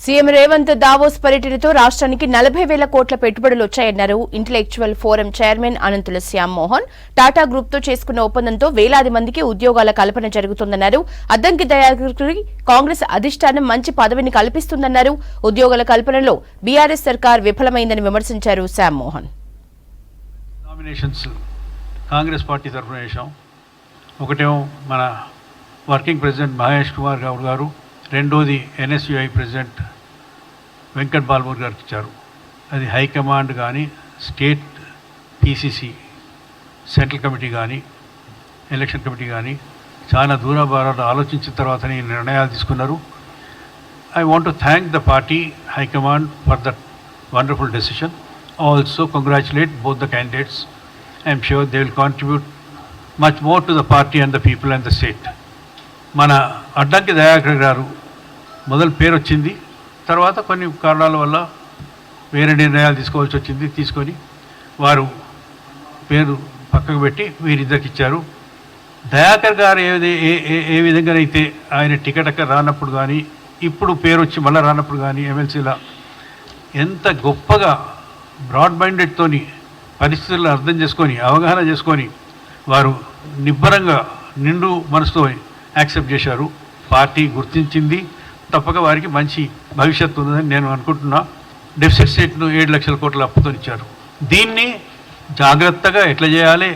CM Revanth Davos పర్యటనతో రాష్ట్రానికి 40,000 కోట్ల పెట్టుబడులు వచ్చాయన్నారు intellectual forum chairman Ananthula Shyam Mohan. Tata group తో చేసుకున్న ఒప్పందంతో వేలాది మందికి ఉద్యోగాల కల్పన జరుగుతుందన్నారు. అద్దంకి దయాకర్కి కాంగ్రెస్ అధిష్టానం మంచి పదవిని కల్పిస్తుందన్నారు. ఉద్యోగాల కల్పనలో బీఆర్ఎస్ సర్కార్ విఫలమైందని విమర్శించారు శ్యామ్ మోహన్. కాంగ్రెస్ పార్టీ తరఫున చేశాం. ఒకటేమో మన వర్కింగ్ ప్రెసిడెంట్ మహేష్ కుమార్ గౌడ్ గారు, రెండోది ఎన్ఎస్యుఐ ప్రెసిడెంట్ వెంకట్ బాల్మూర్ గారికి ఇచ్చారు. అది హైకమాండ్ కానీ, స్టేట్ పీసీసీ సెంట్రల్ కమిటీ కానీ, ఎలక్షన్ కమిటీ కానీ చాలా దూరభారాలు ఆలోచించిన తర్వాతనే ఈ నిర్ణయాలు తీసుకున్నారు. I want to thank the party high command for that wonderful decision. Also congratulate both the candidates. I'm sure they will contribute much more to the party and the people and the state. మన అడ్డంకి దయాకర్ గారు మొదలు పేరు వచ్చింది, తర్వాత కొన్ని కారణాల వల్ల వేరే నిర్ణయాలు తీసుకోవాల్సి వచ్చింది. తీసుకొని వారు పేరు పక్కకు పెట్టి వీరిద్దరికి ఇచ్చారు. దయాకర్ గారు ఏ విధంగానైతే ఆయన టికెట్ అక్కడ రానప్పుడు కానీ, ఇప్పుడు పేరు వచ్చి మళ్ళీ రానప్పుడు కానీ ఎమ్మెల్సీలా ఎంత గొప్పగా బ్రాడ్ మైండెడ్తోని పరిస్థితులను అర్థం చేసుకొని, అవగాహన చేసుకొని వారు నిబ్బరంగా నిండు మనసుతో యాక్సెప్ట్ చేశారు. పార్టీ గుర్తించింది. తప్పక వారికి మంచి భవిష్యత్తు ఉన్నదని నేను అనుకుంటున్నా. డెఫిసిట్ స్టేట్ను 7 లక్షల కోట్ల అప్పుతో ఇచ్చారు. దీన్ని జాగ్రత్తగా ఎట్లా చేయాలి,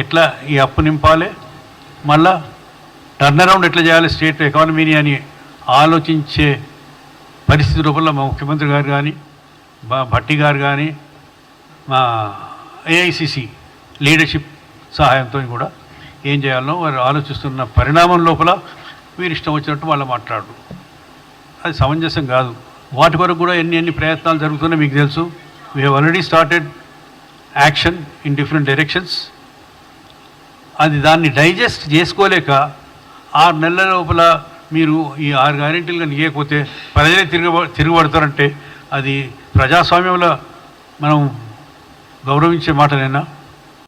ఎట్లా ఈ అప్పు నింపాలి, మళ్ళా టర్న్ అరౌండ్ ఎట్లా చేయాలి స్టేట్ ఎకానమీని అని ఆలోచించే పరిస్థితి రూపంలో మా ముఖ్యమంత్రి గారు కానీ, మా భట్టి గారు కానీ, మా ఏఐసిసి లీడర్షిప్ సహాయంతో కూడా ఏం చేయాలనో వారు ఆలోచిస్తున్న పరిణామం లోపల వీరు ఇష్టం వచ్చినట్టు వాళ్ళు మాట్లాడు, అది సమంజసం కాదు. వాటి వరకు కూడా ఎన్ని ప్రయత్నాలు జరుగుతున్నాయో మీకు తెలుసు. We have already started action in different directions. అది దాన్ని డైజెస్ట్ చేసుకోలేక 6 నెలల లోపల మీరు ఈ 6 గ్యారెంటీలుగా ఇవ్వకపోతే ప్రజలే తిరుగుబడతారంటే అది ప్రజాస్వామ్యంలో మనం గౌరవించే మాటలేనా?